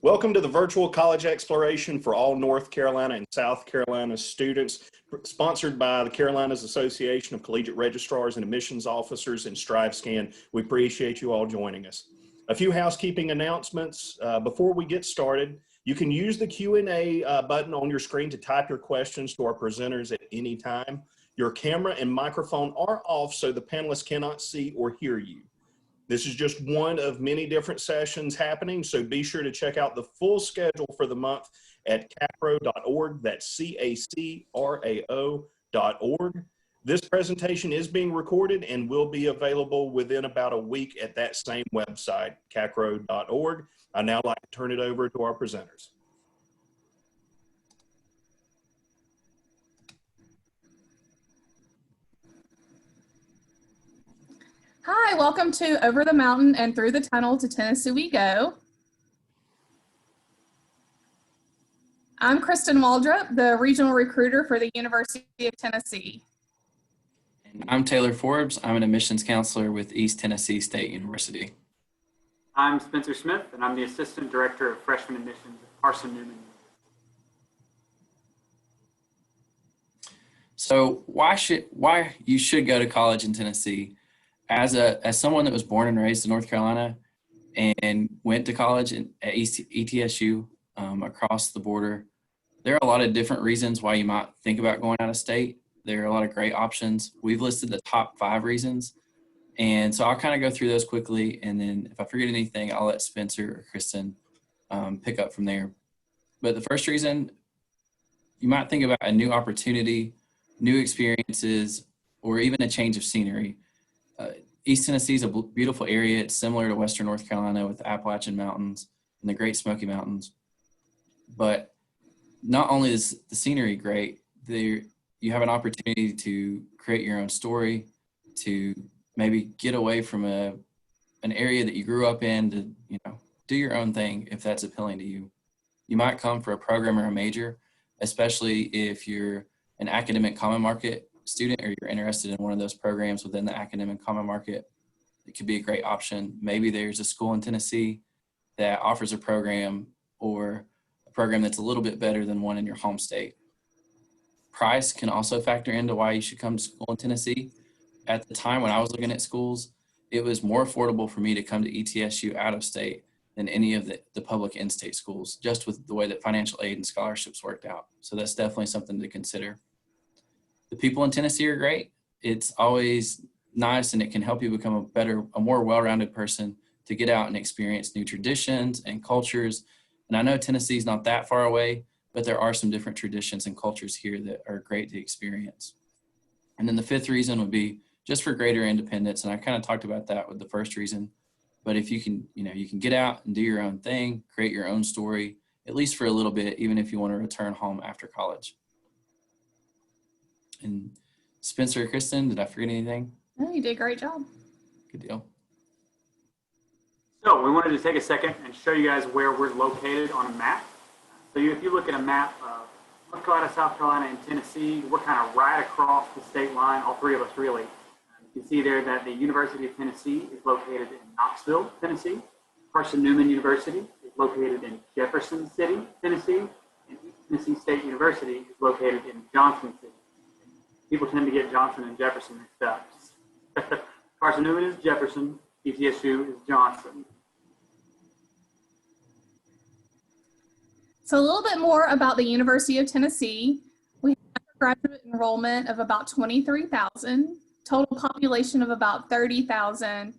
Welcome to the virtual college exploration for all North Carolina and South Carolina students, sponsored by the Carolinas Association of Collegiate Registrars and Admissions Officers and StriveScan. We appreciate you all joining us. A few housekeeping announcements before we get started. You can use the Q&A button on your screen to type your questions to our presenters at any time. Your camera and microphone are off so the panelists cannot see or hear you. This is just one of many different sessions happening, so be sure to check out the full schedule for the month at CACRAO.org. That's CACRAO.org. This presentation is being recorded and will be available within about a week at that same website, CACRAO.org. I'd now like to turn it over to our presenters. Hi, welcome to Over the Mountain and Through the Tunnel to Tennessee We Go. I'm Kristen Waldrop, the regional recruiter for the University of Tennessee. I'm Taylor Forbes. I'm an admissions counselor with East Tennessee State University. I'm Spencer Smith, and I'm the assistant director of freshman admissions at Carson-Newman University. So why you should go to college in Tennessee? As someone that was born and raised in North Carolina and went to college at ETSU across the border, there are a lot of different reasons why you might think about going out of state. There are a lot of great options. We've listed the top 5 reasons. And so I'll kind of go through those quickly. And then if I forget anything, I'll let Spencer or Kristen pick up from there. But the first reason, you might think about a new opportunity, new experiences, or even a change of scenery. East Tennessee is a beautiful area. It's similar to Western North Carolina with the Appalachian Mountains and the Great Smoky Mountains. But not only is the scenery great, you have an opportunity to create your own story, to maybe get away from an area that you grew up in, to do your own thing if that's appealing to you. You might come for a program or a major, especially if you're an academic common market student or you're interested in one of those programs within the academic common market. It could be a great option. Maybe there's a school in Tennessee that offers a program or a program that's a little bit better than one in your home state. Price can also factor into why you should come to school in Tennessee. At the time when I was looking at schools, it was more affordable for me to come to ETSU out of state than any of the public in-state schools, just with the way that financial aid and scholarships worked out. So that's definitely something to consider. The people in Tennessee are great. It's always nice, and it can help you become a more well-rounded person to get out and experience new traditions and cultures. And I know Tennessee is not that far away, but there are some different traditions and cultures here that are great to experience. And then the 5th reason would be just for greater independence. And I kind of talked about that with the first reason. But if you can, you can get out and do your own thing, create your own story, at least for a little bit, even if you want to return home after college. And Spencer or Kristen, did I forget anything? Oh, you did a great job. Good deal. So we wanted to take a second and show you guys where we're located on a map. So if you look at a map of North Carolina, South Carolina, and Tennessee, we're kind of right across the state line, all 3 of us really. You can see there that the University of Tennessee is located in Knoxville, Tennessee. Carson-Newman University is located in Jefferson City, Tennessee. And East Tennessee State University is located in Johnson City. People tend to get Johnson and Jefferson mixed up. Carson-Newman is Jefferson, ETSU is Johnson. So a little bit more about the University of Tennessee. We have a graduate enrollment of about 23,000, total population of about 30,000,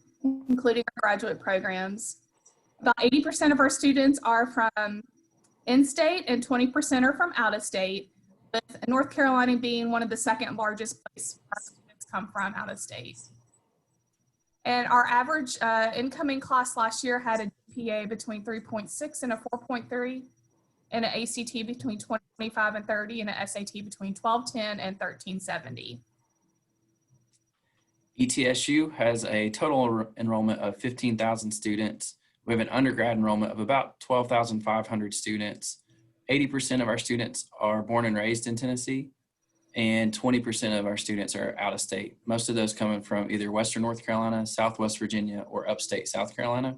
including our graduate programs. About 80% of our students are from in-state and 20% are from out-of-state, with North Carolina being one of the 2nd largest places our students come from out of state. And our average incoming class last year had a GPA between 3.6 and a 4.3, and an ACT between 25 and 30, and an SAT between 1210 and 1370. ETSU has a total enrollment of 15,000 students. We have an undergrad enrollment of about 12,500 students. 80% of our students are born and raised in Tennessee, and 20% of our students are out of state. Most of those coming from either Western North Carolina, Southwest Virginia, or upstate South Carolina.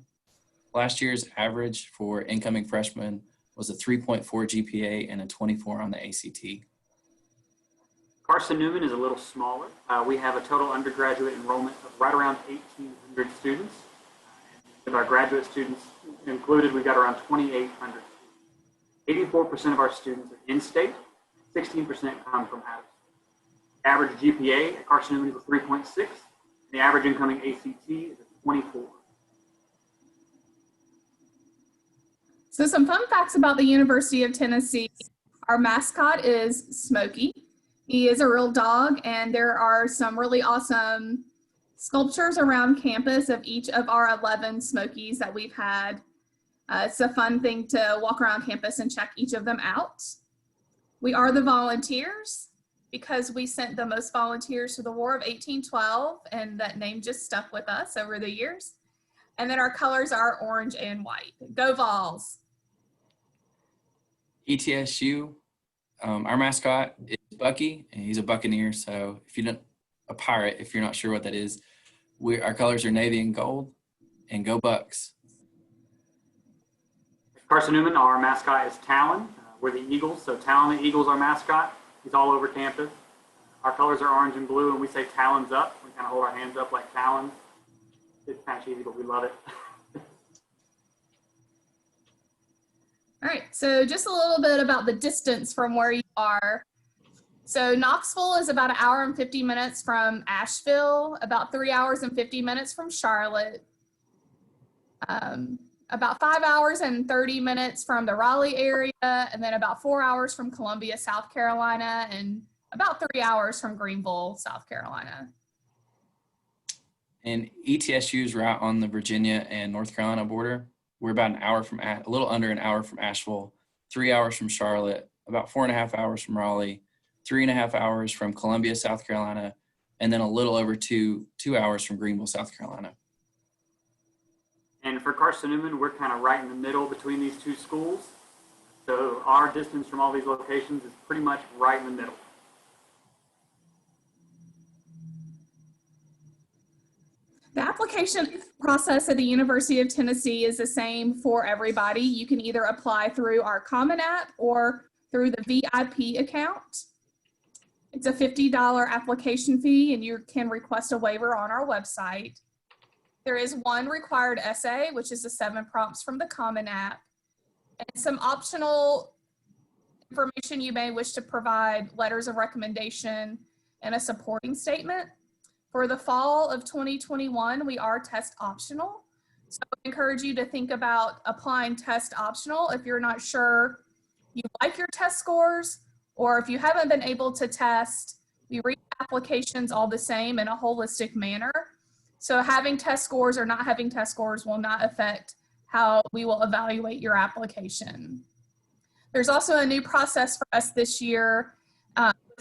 Last year's average for incoming freshmen was a 3.4 GPA and a 24 on the ACT. Carson-Newman is a little smaller. We have a total undergraduate enrollment of right around 1,800 students. With our graduate students included, we've got around 2,800 students. 84% of our students are in-state, 16% come from out of state. Average GPA at Carson-Newman is a 3.6. The average incoming ACT is a 24. So some fun facts about the University of Tennessee. Our mascot is Smokey. He is a real dog, and there are some really awesome sculptures around campus of each of our 11 Smokies that we've had. It's a fun thing to walk around campus and check each of them out. We are the volunteers because we sent the most volunteers to the War of 1812, and that name just stuck with us over the years. And then our colors are orange and white. Go Vols! ETSU, our mascot is Bucky, and he's a Buccaneer. So if you don't, a pirate, if you're not sure what that is, our colors are navy and gold, and go Bucks. Carson-Newman, our mascot is Talon. We're the Eagles, so Talon the Eagle's our mascot. He's all over campus. Our colors are orange and blue, and we say talons up. We kind of hold our hands up like talons. It's kind of cheesy, but we love it. All right, so just a little bit about the distance from where you are. So Knoxville is about 1 hour and 50 minutes from Asheville, about 3 hours and 50 minutes from Charlotte, about 5 hours and 30 minutes from the Raleigh area, and then about 4 hours from Columbia, South Carolina, and about 3 hours from Greenville, South Carolina. And ETSU is right on the Virginia and North Carolina border. We're about an hour from, a little under an hour from Asheville, 3 hours from Charlotte, about 4.5 hours from Raleigh, 3.5 hours from Columbia, South Carolina, and then a little over two hours from Greenville, South Carolina. And for Carson-Newman, we're kind of right in the middle between these two schools. So our distance from all these locations is pretty much right in the middle. The application process at the University of Tennessee is the same for everybody. You can either apply through our Common App or through the VIP account. It's a $50 application fee, and you can request a waiver on our website. There is one required essay, which is the 7 prompts from the Common App, and some optional information you may wish to provide, letters of recommendation, and a supporting statement. For the fall of 2021, we are test optional. So I encourage you to think about applying test optional if you're not sure you like your test scores, or if you haven't been able to test. We read applications all the same in a holistic manner. So having test scores or not having test scores will not affect how we will evaluate your application. There's also a new process for us this year,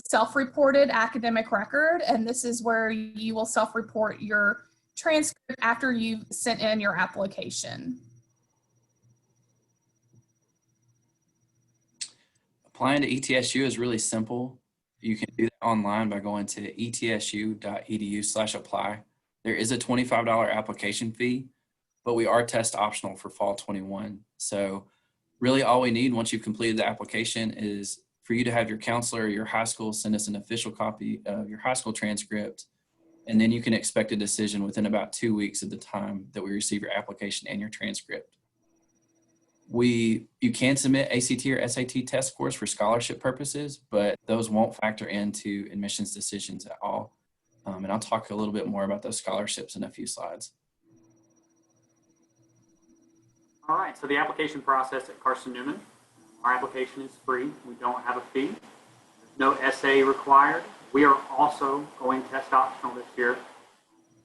self-reported academic record, and this is where you will self-report your transcript after you've sent in your application. Applying to ETSU is really simple. You can do that online by going to etsu.edu/apply. There is a $25 application fee, but we are test optional for fall 21. So really all we need once you've completed the application is for you to have your counselor or your high school send us an official copy of your high school transcript, and then you can expect a decision within about 2 weeks of the time that we receive your application and your transcript. You can submit ACT or SAT test scores for scholarship purposes, but those won't factor into admissions decisions at all. And I'll talk a little bit more about those scholarships in a few slides. All right, so the application process at Carson-Newman. Our application is free. We don't have a fee. There's no essay required. We are also going test optional this year.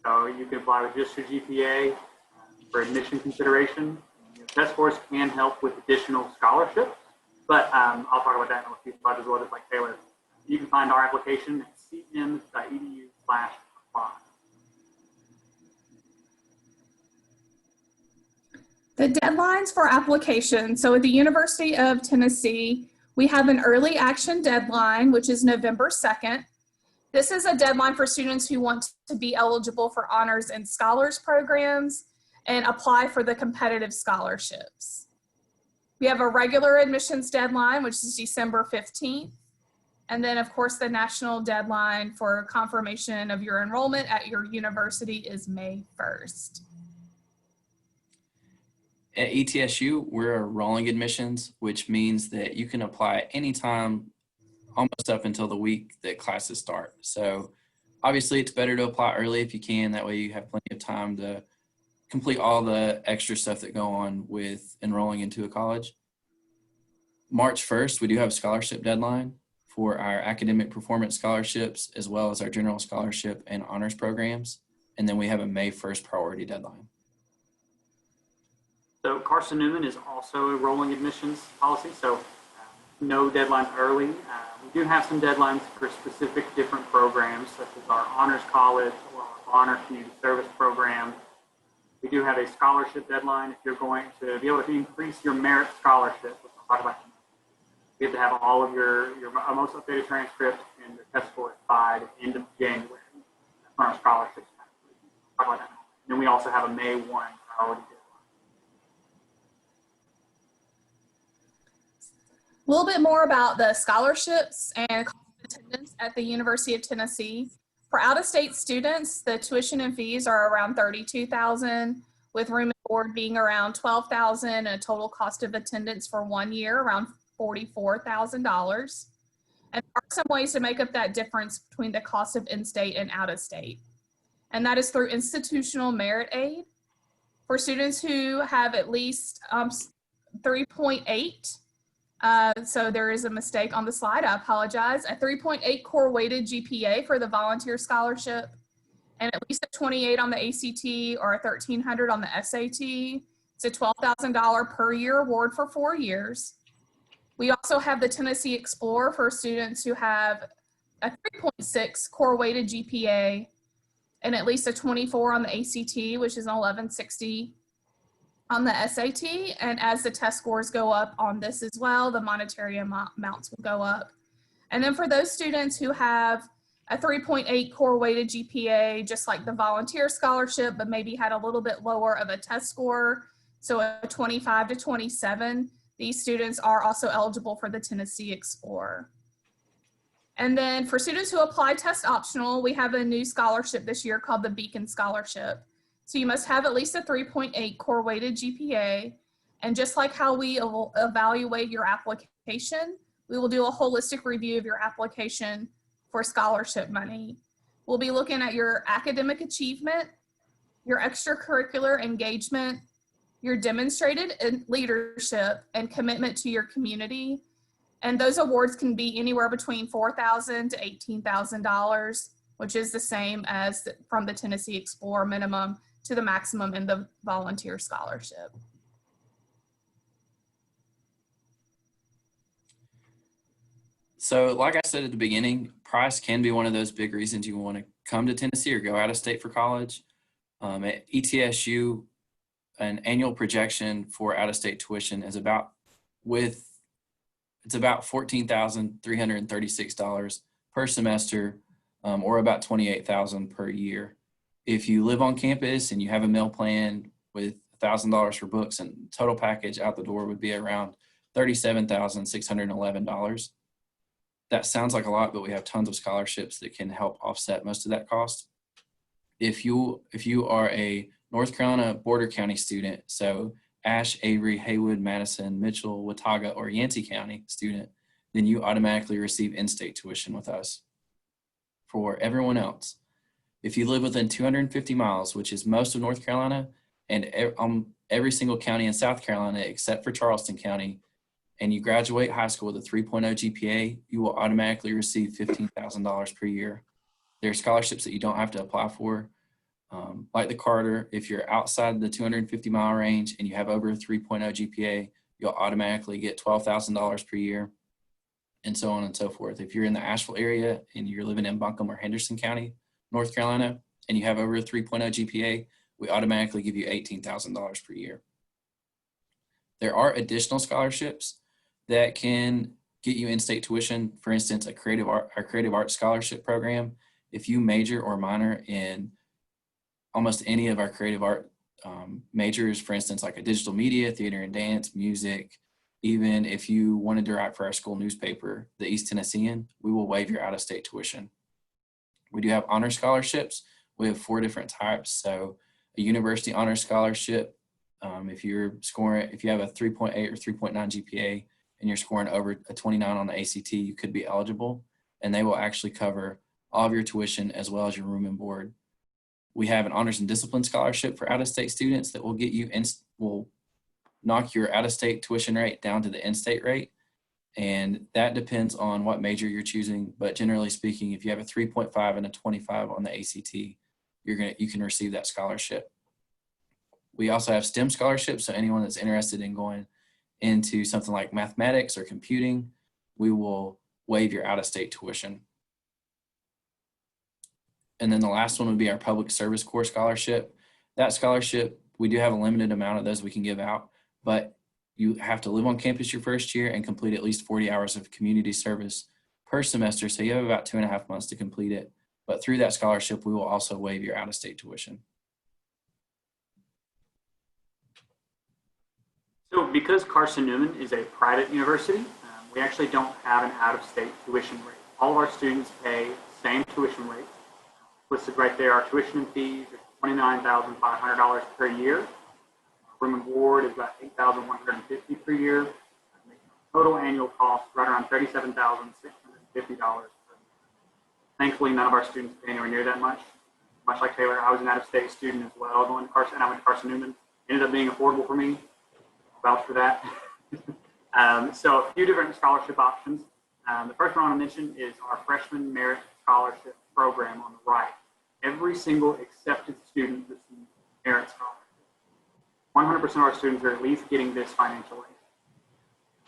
So you can apply with just your GPA for admission consideration. Your test scores can help with additional scholarships, but I'll talk about that in a few slides as well, just like Taylor. You can find our application at cm.edu/apply. The deadlines for application. So at the University of Tennessee, we have an early action deadline, which is November 2nd. This is a deadline for students who want to be eligible for honors and scholars programs. and apply for the competitive scholarships. We have a regular admissions deadline, which is December 15th. And then, of course, the national deadline for confirmation of your enrollment at your university is May 1st. At ETSU, we're rolling admissions, which means that you can apply anytime, almost up until the week that classes start. So obviously it's better to apply early if you can. That way you have plenty of time to complete all the extra stuff that go on with enrolling into a college. March 1st, we do have a scholarship deadline for our academic performance scholarships, as well as our general scholarship and honors programs. And then we have a May 1st priority deadline. So Carson-Newman is also a rolling admissions policy, so no deadlines early. We do have some deadlines for specific different programs, such as our honors college or our honor community service program. We do have a scholarship deadline if you're going to be able to increase your merit scholarship, which I'll talk about. You have to have all of your most updated transcript and your test scores by the end of January. That's when our scholarships. Talk about that. And then we also have a May 1 priority deadline. A little bit more about the scholarships and attendance at the University of Tennessee. For out-of-state students, the tuition and fees are around $32,000, with room and board being around $12,000, and a total cost of attendance for 1 year around $44,000. And there are some ways to make up that difference between the cost of in-state and out-of-state. And that is through institutional merit aid. For students who have at least 3.8, so there is a mistake on the slide, I apologize, a 3.8 core weighted GPA for the volunteer scholarship, and at least a 28 on the ACT or a 1,300 on the SAT. It's a $12,000 per year award for 4 years. We also have the Tennessee Explorer for students who have a 3.6 core weighted GPA and at least a 24 on the ACT, which is an 1160 on the SAT. And as the test scores go up on this as well, the monetary amounts will go up. And then for those students who have a 3.8 core weighted GPA, just like the volunteer scholarship, but maybe had a little bit lower of a test score, so a 25 to 27, these students are also eligible for the Tennessee Explorer. And then for students who apply test optional, we have a new scholarship this year called the Beacon Scholarship. So you must have at least a 3.8 core weighted GPA. And just like how we evaluate your application, we will do a holistic review of your application for scholarship money. We'll be looking at your academic achievement, your extracurricular engagement, your demonstrated leadership and commitment to your community. And those awards can be anywhere between $4,000 to $18,000, which is the same as from the Tennessee Explorer minimum to the maximum in the volunteer scholarship. So like I said at the beginning, price can be one of those big reasons you want to come to Tennessee or go out of state for college. At ETSU, an annual projection for out-of-state tuition is about $14,336 per semester, or about $28,000 per year. If you live on campus and you have a meal plan with $1,000 for books, and total package out the door would be around $37,611. That sounds like a lot, but we have tons of scholarships that can help offset most of that cost. If you are a North Carolina border county student, so Ashe, Avery, Haywood, Madison, Mitchell, Watauga, or Yancey County student, then you automatically receive in-state tuition with us. For everyone else, if you live within 250 miles, which is most of North Carolina and every single county in South Carolina except for Charleston County, and you graduate high school with a 3.0 GPA, you will automatically receive $15,000 per year. There are scholarships that you don't have to apply for. Like the Carter, if you're outside the 250-mile range and you have over a 3.0 GPA, you'll automatically get $12,000 per year, and so on and so forth. If you're in the Asheville area and you're living in Buncombe or Henderson County, North Carolina, and you have over a 3.0 GPA, we automatically give you $18,000 per year. There are additional scholarships that can get you in-state tuition. For instance, our creative arts scholarship program. If you major or minor in almost any of our creative art majors, for instance, like a digital media, theater and dance, music. Even if you wanted to write for our school newspaper, the East Tennessean, we will waive your out-of-state tuition. We do have honor scholarships. We have 4 different types. So a university honor scholarship, if you have a 3.8 or 3.9 GPA and you're scoring over a 29 on the ACT, you could be eligible, and they will actually cover all of your tuition as well as your room and board. We have an honors and discipline scholarship for out-of-state students that will get you will knock your out-of-state tuition rate down to the in-state rate. And that depends on what major you're choosing. But generally speaking, if you have a 3.5 and a 25 on the ACT, you can receive that scholarship. We also have STEM scholarships. So anyone that's interested in going into something like mathematics or computing, we will waive your out-of-state tuition. And then the last one would be our public service corps scholarship. That scholarship, we do have a limited amount of those we can give out, but you have to live on campus your first year and complete at least 40 hours of community service per semester. So you have about 2.5 months to complete it. But through that scholarship, we will also waive your out-of-state tuition. So because Carson-Newman is a private university, we actually don't have an out-of-state tuition rate. All of our students pay the same tuition rate. Listed right there, our tuition and fees are $29,500 per year. Room and board is about $8,150 per year. Total annual cost right around $37,650 per year. Thankfully, none of our students pay anywhere near that much. Much like Taylor, I was an out-of-state student as well. I went to Carson-Newman. Ended up being affordable for me. I'll vouch for that. So a few different scholarship options. The first one I want to mention is our freshman merit scholarship program on the right. Every single accepted student receives merit scholarship. 100% of our students are at least getting this financial aid.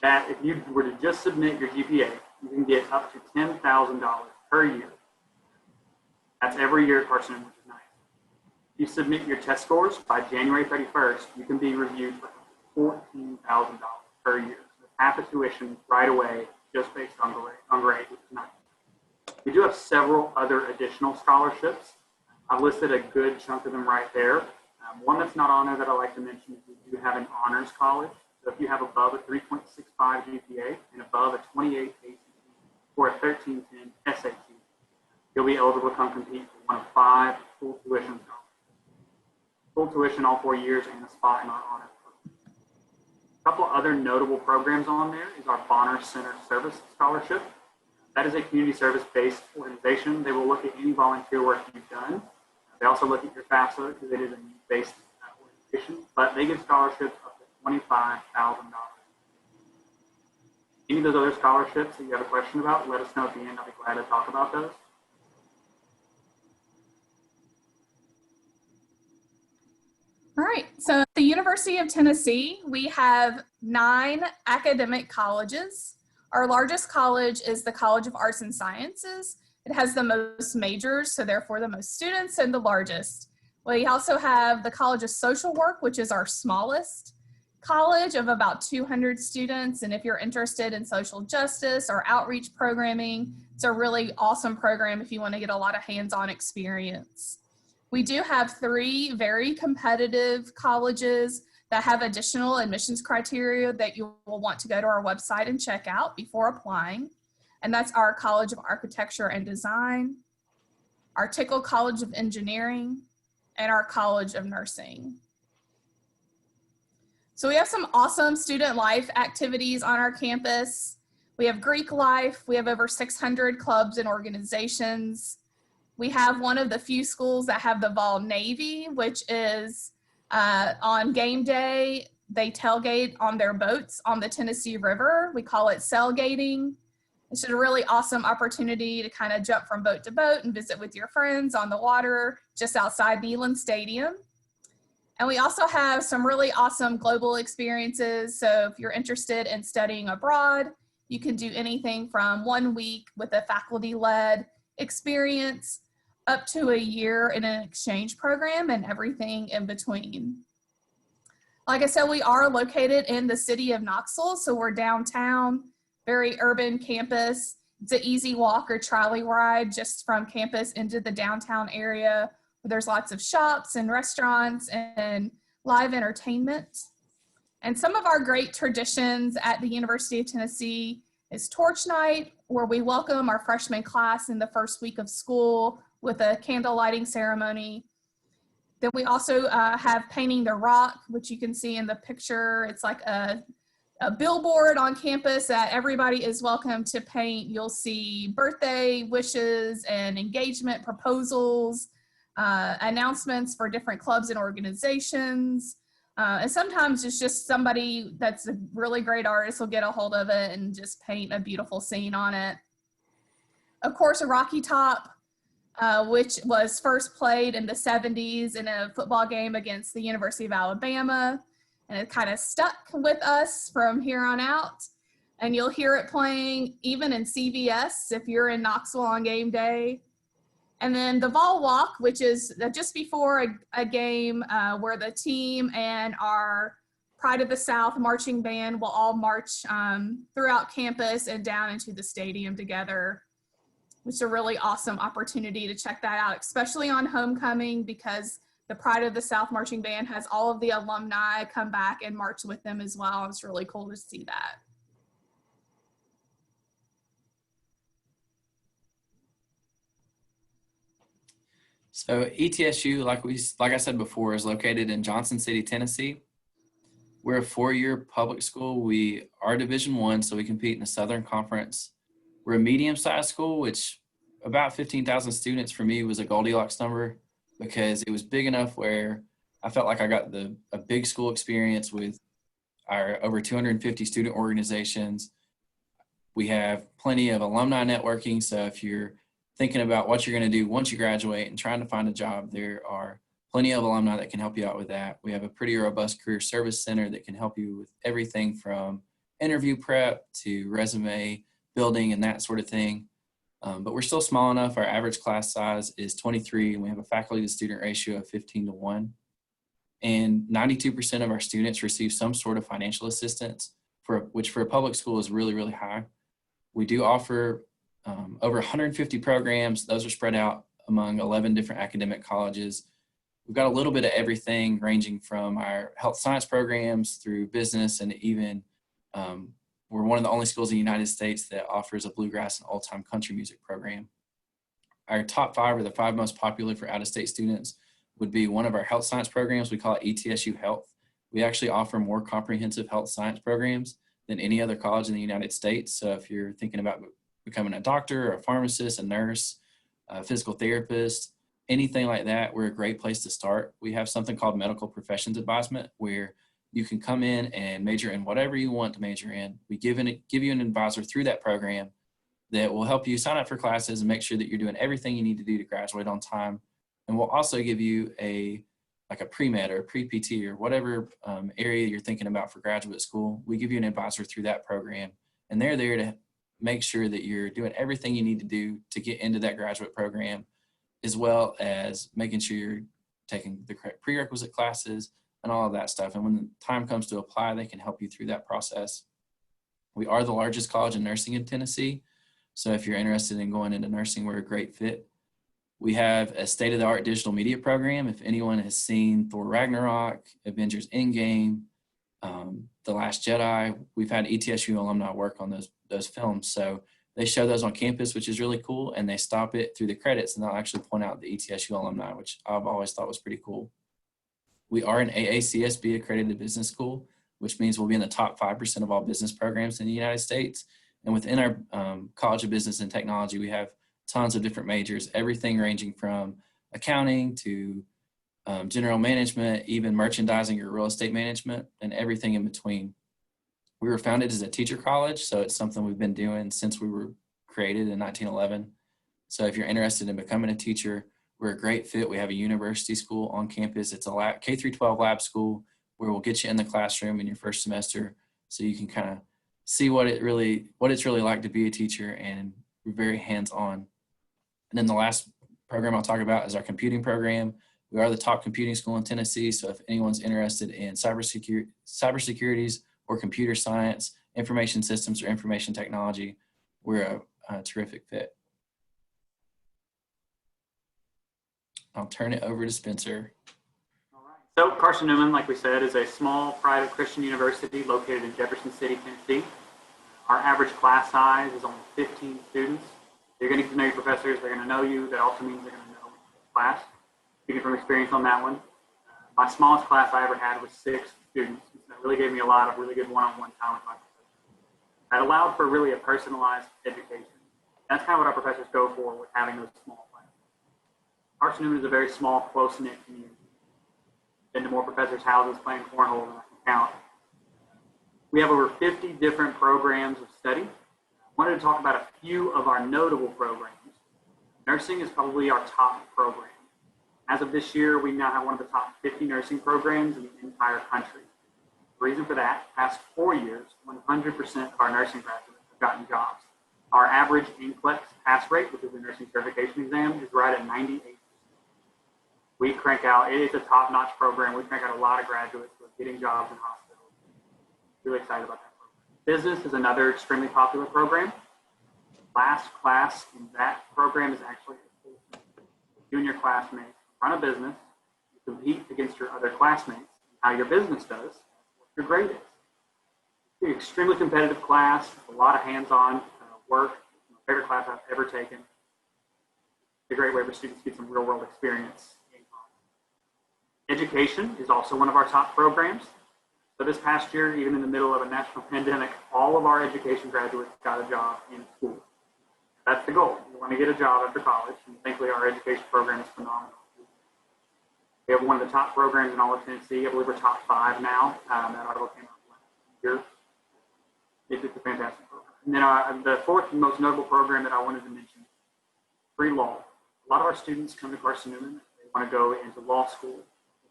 That if you were to just submit your GPA, you can get up to $10,000 per year. That's every year at Carson, which is nice. If you submit your test scores by January 31st, you can be reviewed for $14,000 per year. So half the tuition right away just based on grade, which is nice. We do have several other additional scholarships. I've listed a good chunk of them right there. One that's not on there that I like to mention is we do have an honors college. So if you have above a 3.65 GPA and above a 28 ACT or a 1310 SAT, you'll be eligible to come compete for one of 5 full tuition scholarships. Full tuition all 4 years and a spot in our honors program. A couple other notable programs on there is our Bonner Center Service Scholarship. That is a community service-based organization. They will look at any volunteer work you've done. They also look at your FAFSA because it is a need-based organization, but they give scholarships up to $25,000. Any of those other scholarships that you have a question about, let us know at the end. I'll be glad to talk about those. All right, so at the University of Tennessee, we have 9 academic colleges. Our largest college is the College of Arts and Sciences. It has the most majors, so therefore the most students, and the largest. We also have the College of Social Work, which is our smallest college of about 200 students. And if you're interested in social justice or outreach programming, it's a really awesome program if you want to get a lot of hands-on experience. We do have 3 very competitive colleges that have additional admissions criteria that you will want to go to our website and check out before applying. And that's our College of Architecture and Design, our Tickle College of Engineering, and our College of Nursing. So we have some awesome student life activities on our campus. We have Greek life. We have over 600 clubs and organizations. We have one of the few schools that have the Vol Navy, which is on game day, they tailgate on their boats on the Tennessee River. We call it sailgating. It's a really awesome opportunity to kind of jump from boat to boat and visit with your friends on the water just outside Neyland Stadium. And we also have some really awesome global experiences. So if you're interested in studying abroad, you can do anything from 1 week with a faculty-led experience up to a year in an exchange program and everything in between. Like I said, we are located in the city of Knoxville, so we're downtown, very urban campus. It's an easy walk or trolley ride just from campus into the downtown area There's lots of shops and restaurants and live entertainment. And some of our great traditions at the University of Tennessee is Torch Night, where we welcome our freshman class in the first week of school with a candle lighting ceremony. Then we also have Painting the Rock, which you can see in the picture. It's like a billboard on campus that everybody is welcome to paint. You'll see birthday wishes and engagement proposals, announcements for different clubs and organizations. And sometimes it's just somebody that's a really great artist will get a hold of it and just paint a beautiful scene on it. Of course, a Rocky Top, which was first played in the 70s in a football game against the University of Alabama. And it kind of stuck with us from here on out. And you'll hear it playing even in CVS if you're in Knoxville on game day. And then the Vol Walk, which is just before a game where the team and our Pride of the South marching band will all march throughout campus and down into the stadium together, which is a really awesome opportunity to check that out, especially on homecoming, because the Pride of the South marching band has all of the alumni come back and march with them as well. It's really cool to see that. So ETSU, like I said before, is located in Johnson City, Tennessee. We're a 4-year public school. We are Division I, so we compete in the Southern Conference. We're a medium-sized school, which about 15,000 students for me was a Goldilocks number, because it was big enough where I felt like I got a big school experience with our over 250 student organizations. We have plenty of alumni networking, so if you're thinking about what you're going to do once you graduate and trying to find a job, there are plenty of alumni that can help you out with that. We have a pretty robust career service center that can help you with everything from interview prep to resume building and that sort of thing. But we're still small enough. Our average class size is 23, and we have a faculty to student ratio of 15:1. And 92% of our students receive some sort of financial assistance, which for a public school is really, really high. We do offer over 150 programs. Those are spread out among 11 different academic colleges. We've got a little bit of everything, ranging from our health science programs through business, and even we're one of the only schools in the United States that offers a bluegrass and old-time country music program. Our top 5 or the 5 most popular for out-of-state students would be one of our health science programs. We call it ETSU Health. We actually offer more comprehensive health science programs than any other college in the United States. So if you're thinking about becoming a doctor, a pharmacist, a nurse, a physical therapist, anything like that, we're a great place to start. We have something called medical professions advisement, where you can come in and major in whatever you want to major in. We give you an advisor through that program that will help you sign up for classes and make sure that you're doing everything you need to do to graduate on time. And we'll also give you a pre-med or pre-PT or whatever area you're thinking about for graduate school. We give you an advisor through that program, and they're there to make sure that you're doing everything you need to do to get into that graduate program, as well as making sure you're taking the correct prerequisite classes and all of that stuff. And when the time comes to apply, they can help you through that process. We are the largest college in nursing in Tennessee. So if you're interested in going into nursing, we're a great fit. We have a state-of-the-art digital media program. If anyone has seen Thor Ragnarok, Avengers Endgame, The Last Jedi, we've had ETSU alumni work on those films. So they show those on campus, which is really cool, and they stop it through the credits, and they'll actually point out the ETSU alumni, which I've always thought was pretty cool. We are an AACSB accredited business school, which means we'll be in the top 5% of all business programs in the United States. And within our College of Business and Technology, we have tons of different majors, everything ranging from accounting to general management, even merchandising or real estate management, and everything in between. We were founded as a teacher college, so it's something we've been doing since we were created in 1911. So if you're interested in becoming a teacher, we're a great fit. We have a university school on campus. It's a K-12 lab school where we'll get you in the classroom in your first semester so you can kind of see what it's really like to be a teacher, and we're very hands-on. And then the last program I'll talk about is our computing program. We are the top computing school in Tennessee, so if anyone's interested in cybersecurities or computer science, information systems, or information technology, we're a terrific fit. I'll turn it over to Spencer. All right. So Carson-Newman, like we said, is a small private Christian university located in Jefferson City, Tennessee. Our average class size is only 15 students. You're going to get to know your professors. They're going to know you. That also means they're going to know the class. Speaking from experience on that one, my smallest class I ever had was 6 students. That really gave me a lot of really good one-on-one time with my professors. That allowed for really a personalized education. That's kind of what our professors go for with having those small classes. Carson-Newman is a very small, close-knit community. Been to more professors' houses playing cornhole than I can count. We have over 50 different programs of study. I wanted to talk about a few of our notable programs. Nursing is probably our top program. As of this year, we now have one of the top 50 nursing programs in the entire country. The reason for that, past 4 years, 100% of our nursing graduates have gotten jobs. Our average NCLEX pass rate, which is the nursing certification exam, is right at 98%. We crank out, it's a top-notch program. We crank out a lot of graduates who are getting jobs in hospitals. Really excited about that program. Business is another extremely popular program. Last class in that program is actually you and your classmates run a business, you compete against your other classmates, how your business does, what your grade is. It's an extremely competitive class, a lot of hands-on work, my favorite class I've ever taken. It's a great way for students to get some real-world experience in college. Education is also one of our top programs. So this past year, even in the middle of a national pandemic, all of our education graduates got a job in school. That's the goal. You want to get a job after college, and thankfully our education program is phenomenal. We have one of the top programs in all of Tennessee. I believe we're top 5 now. That article came out last year. It's a fantastic program. And then the fourth most notable program that I wanted to mention, free law. A lot of our students come to Carson-Newman. They want to go into law school.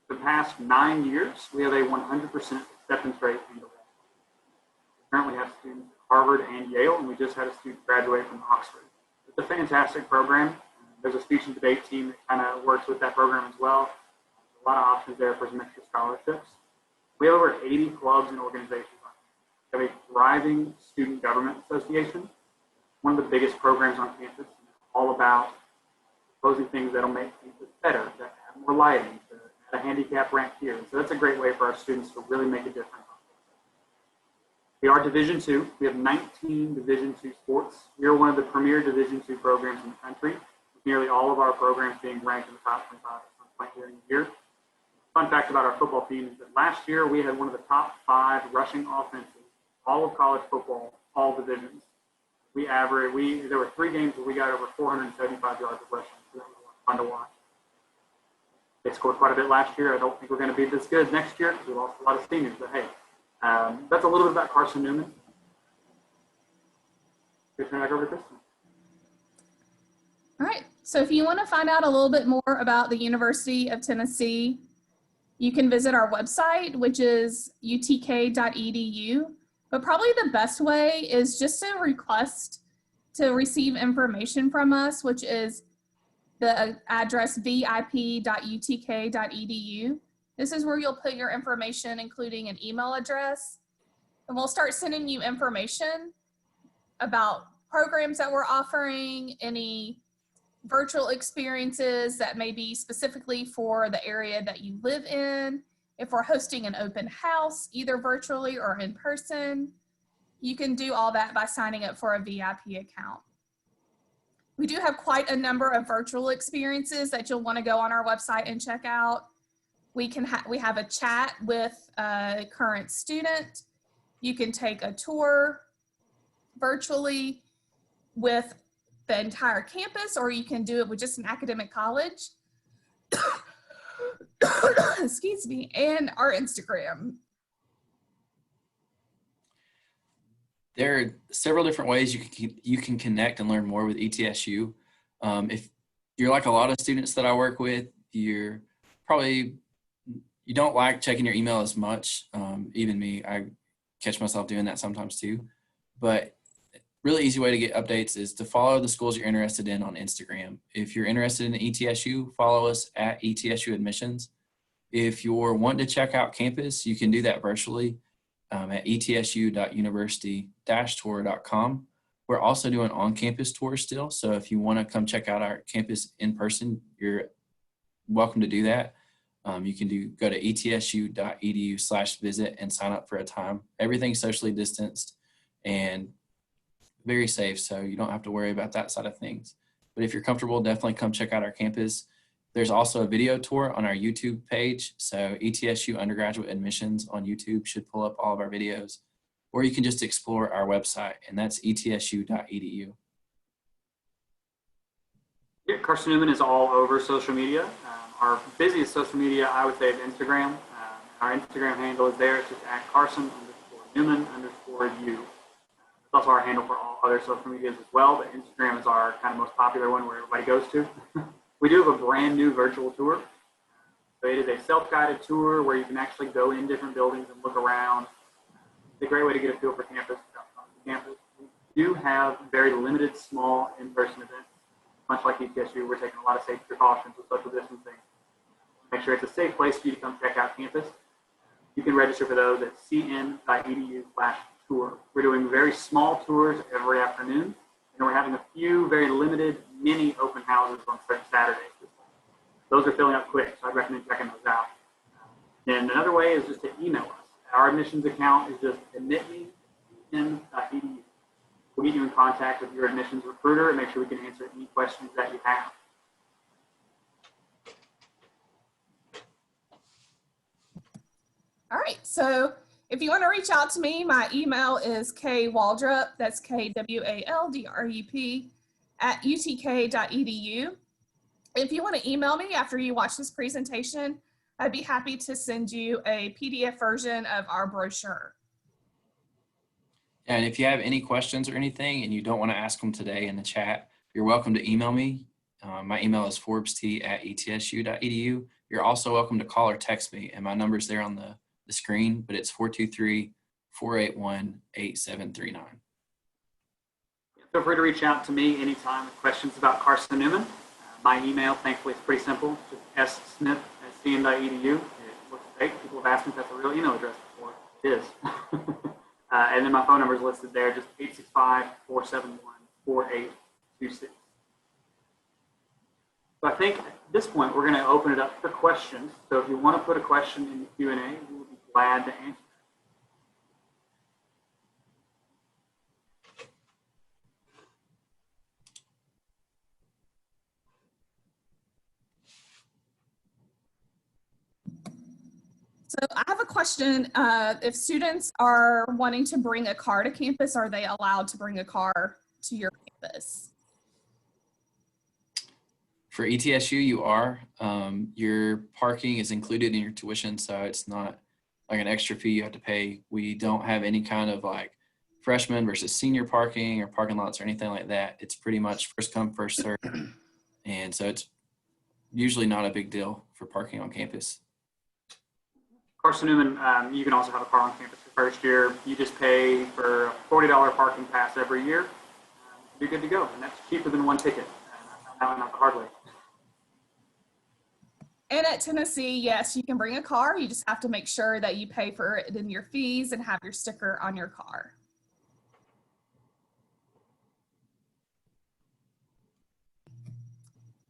For the past 9 years, we have a 100% acceptance rate into law. We currently have students at Harvard and Yale, and we just had a student graduate from Oxford. It's a fantastic program. There's a speech and debate team that kind of works with that program as well. There's a lot of options there for some extra scholarships. We have over 80 clubs and organizations. We have a thriving student government association, one of the biggest programs on campus, all about proposing things that'll make campus better, that have more lighting, to add a handicap ramp here. So that's a great way for our students to really make a difference. We are Division II. We have 19 Division II sports. We are one of the premier Division II programs in the country, with nearly all of our programs being ranked in the top 25 at some point during the year. Fun fact about our football team is that last year we had one of the top 5 rushing offenses, all of college football, all divisions. There were 3 games where we got over 475 yards of rushing. So that was fun to watch. They scored quite a bit last year. I don't think we're going to be this good next year because we lost a lot of seniors. But hey, that's a little bit about Carson-Newman. Turn back over to Kristen. All right, so if you want to find out a little bit more about the University of Tennessee, you can visit our website, which is utk.edu. But probably the best way is just to request to receive information from us, which is the address vip.utk.edu. This is where you'll put your information, including an email address, and we'll start sending you information about programs that we're offering, any virtual experiences that may be specifically for the area that you live in. If we're hosting an open house, either virtually or in person, you can do all that by signing up for a VIP account. We do have quite a number of virtual experiences that you'll want to go on our website and check out. We have a chat with a current student. You can take a tour virtually with the entire campus, or you can do it with just an academic college. Excuse me, and our Instagram. There are several different ways you can connect and learn more with ETSU. If you're like a lot of students that I work with, you don't like checking your email as much. Even me, I catch myself doing that sometimes too. But really easy way to get updates is to follow the schools you're interested in on Instagram. If you're interested in ETSU, follow us at ETSU Admissions. If you're wanting to check out campus, you can do that virtually at etsu.university-tour.com. We're also doing on-campus tours still. So if you want to come check out our campus in person, you're welcome to do that. You can go to etsu.edu/visit and sign up for a time. Everything's socially distanced and very safe, so you don't have to worry about that side of things. But if you're comfortable, definitely come check out our campus. There's also a video tour on our YouTube page. So ETSU Undergraduate Admissions on YouTube should pull up all of our videos. Or you can just explore our website, and that's etsu.edu. Yeah, Carson-Newman is all over social media. Our busiest social media, I would say, is Instagram. Our Instagram handle is there. It's just at Carson_Newman_U. It's also our handle for all other social medias as well, but Instagram is our kind of most popular one where everybody goes to. We do have a brand new virtual tour. So it is a self-guided tour where you can actually go in different buildings and look around. It's a great way to get a feel for campus. We do have very limited small in-person events. Much like ETSU, we're taking a lot of safety precautions with social distancing. Make sure it's a safe place for you to come check out campus. You can register for those at cn.edu/tour. We're doing very small tours every afternoon, and we're having a few very limited mini open houses on certain Saturdays. Those are filling up quick, so I'd recommend checking those out. And another way is just to email us. Our admissions account is just admitme@cn.edu. We'll get you in contact with your admissions recruiter and make sure we can answer any questions that you have. All right, so if you want to reach out to me, my email is kwaldrep, that's KWALDREP, @utk.edu. If you want to email me after you watch this presentation, I'd be happy to send you a PDF version of our brochure. And if you have any questions or anything and you don't want to ask them today in the chat, you're welcome to email me. My email is forbest@etsu.edu. You're also welcome to call or text me, and my number's there on the screen, but it's 423-481-8739. Feel free to reach out to me anytime with questions about Carson-Newman. My email, thankfully, is pretty simple. Just smith@cn.edu. It looks fake. People have asked me if that's a real email address before. It is. And then my phone number is listed there, just 865-471-4826. So I think at this point, we're going to open it up for questions. So if you want to put a question in the Q&A, we will be glad to answer. So I have a question. If students are wanting to bring a car to campus, are they allowed to bring a car to your campus? For ETSU, you are. Your parking is included in your tuition, so it's not like an extra fee you have to pay. We don't have any kind of like freshman versus senior parking or parking lots or anything like that. It's pretty much first come, first serve. And so it's usually not a big deal for parking on campus. Carson-Newman, you can also have a car on campus your first year. You just pay for a $40 parking pass every year. You're good to go, and that's cheaper than one ticket. I found that out the hard way. And at Tennessee, yes, you can bring a car. You just have to make sure that you pay for it in your fees and have your sticker on your car.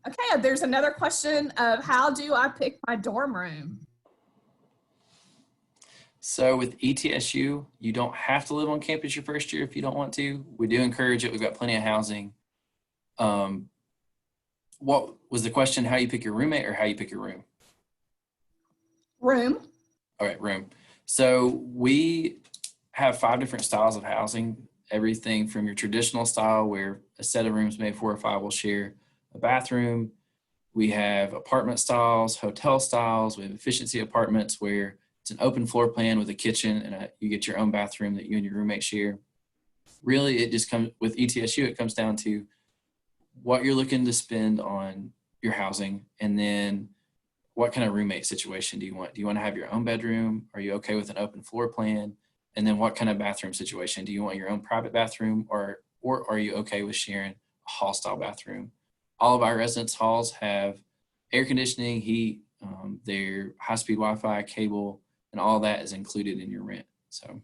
Okay, there's another question of how do I pick my dorm room? So with ETSU, you don't have to live on campus your first year if you don't want to. We do encourage it. We've got plenty of housing. What was the question? How you pick your roommate or how you pick your room? Room. All right, room. So we have 5 different styles of housing. Everything from your traditional style where a set of rooms, maybe 4 or 5, will share a bathroom. We have apartment styles, hotel styles. We have efficiency apartments where it's an open floor plan with a kitchen and you get your own bathroom that you and your roommate share. Really, it just comes with ETSU, it comes down to what you're looking to spend on your housing and then what kind of roommate situation do you want? Do you want to have your own bedroom? Are you okay with an open floor plan? And then what kind of bathroom situation? Do you want your own private bathroom or are you okay with sharing a hall style bathroom? All of our residence halls have air conditioning, heat, their high-speed Wi-Fi, cable, and all that is included in your rent. So,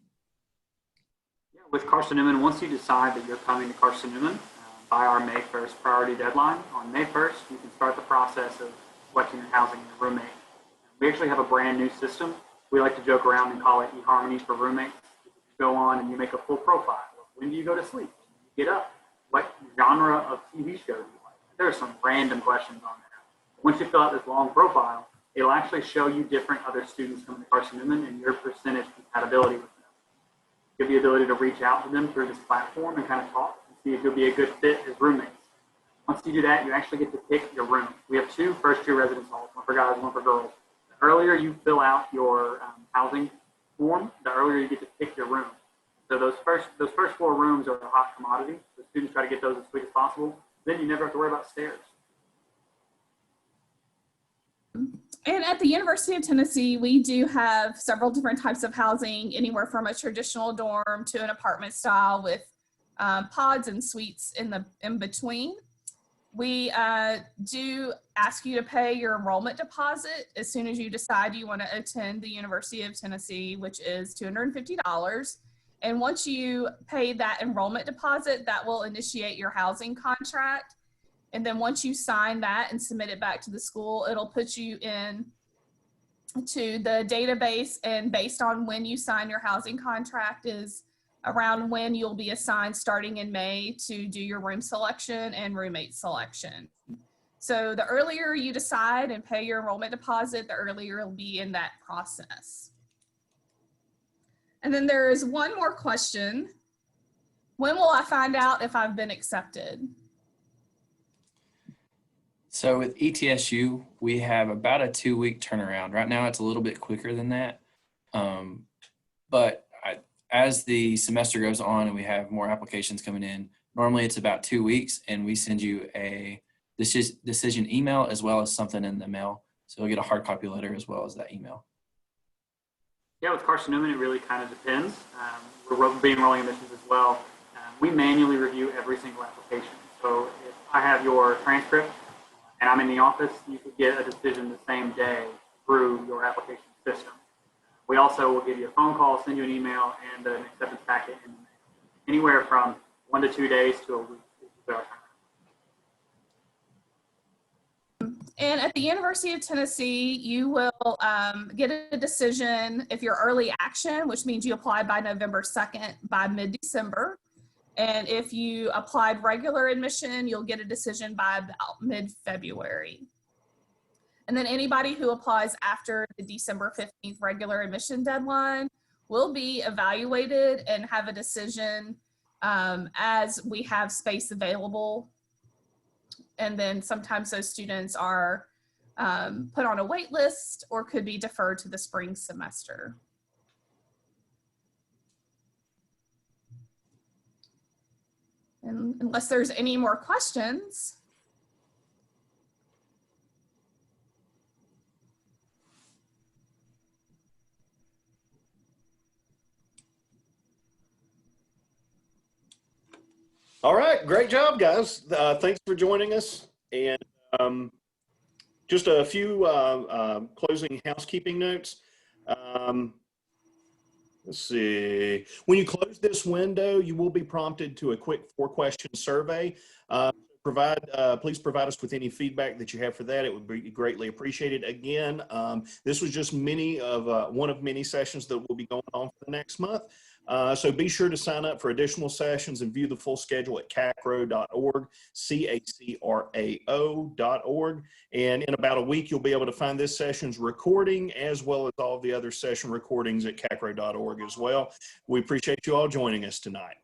yeah, with Carson-Newman, once you decide that you're coming to Carson-Newman by our May 1st priority deadline, on May 1st, you can start the process of selecting your housing and your roommate. We actually have a brand new system. We like to joke around and call it eHarmony for roommates. You go on and you make a full profile. When do you go to sleep? When do you get up? What genre of TV show do you like? There are some random questions on there. Once you fill out this long profile, it'll actually show you different other students coming to Carson-Newman and your percentage compatibility with them. You have the ability to reach out to them through this platform and kind of talk and see if you'll be a good fit as roommates. Once you do that, you actually get to pick your room. We have 2 first-year residence halls, one for guys, one for girls. The earlier you fill out your housing form, the earlier you get to pick your room. So those first 4 rooms are a hot commodity. The students try to get those as quick as possible. Then you never have to worry about stairs. And at the University of Tennessee, we do have several different types of housing, anywhere from a traditional dorm to an apartment style with pods and suites in between. We do ask you to pay your enrollment deposit as soon as you decide you want to attend the University of Tennessee, which is $250. And once you pay that enrollment deposit, that will initiate your housing contract. And then once you sign that and submit it back to the school, it'll put you in to the database, and based on when you sign your housing contract is around when you'll be assigned starting in May to do your room selection and roommate selection. So the earlier you decide and pay your enrollment deposit, the earlier you'll be in that process. And then there is one more question. When will I find out if I've been accepted? So with ETSU, we have about a 2-week turnaround. Right now, it's a little bit quicker than that. But as the semester goes on and we have more applications coming in, normally it's about 2 weeks, and we send you a decision email as well as something in the mail. So you'll get a hard copy letter as well as that email. Yeah, with Carson-Newman, it really kind of depends. We're being rolling admissions as well. We manually review every single application. So if I have your transcript and I'm in the office, you could get a decision the same day through your application system. We also will give you a phone call, send you an email, and an acceptance packet in the mail. Anywhere from 1 to 2 days to a week. And at the University of Tennessee, you will get a decision if you're early action, which means you apply by November 2nd by mid-December. And if you applied regular admission, you'll get a decision by about mid-February. And then anybody who applies after the December 15th regular admission deadline will be evaluated and have a decision as we have space available. And then sometimes those students are put on a wait list or could be deferred to the spring semester. And unless there's any more questions. All right, great job, guys. Thanks for joining us. And just a few closing housekeeping notes. Let's see. When you close this window, you will be prompted to a quick 4-question survey. Please provide us with any feedback that you have for that. It would be greatly appreciated. Again, this was just one of many sessions that will be going on for the next month. So be sure to sign up for additional sessions and view the full schedule at CACRAO.org, CACRAO.org. And in about a week, you'll be able to find this session's recording as well as all the other session recordings at CACRAO.org as well. We appreciate you all joining us tonight.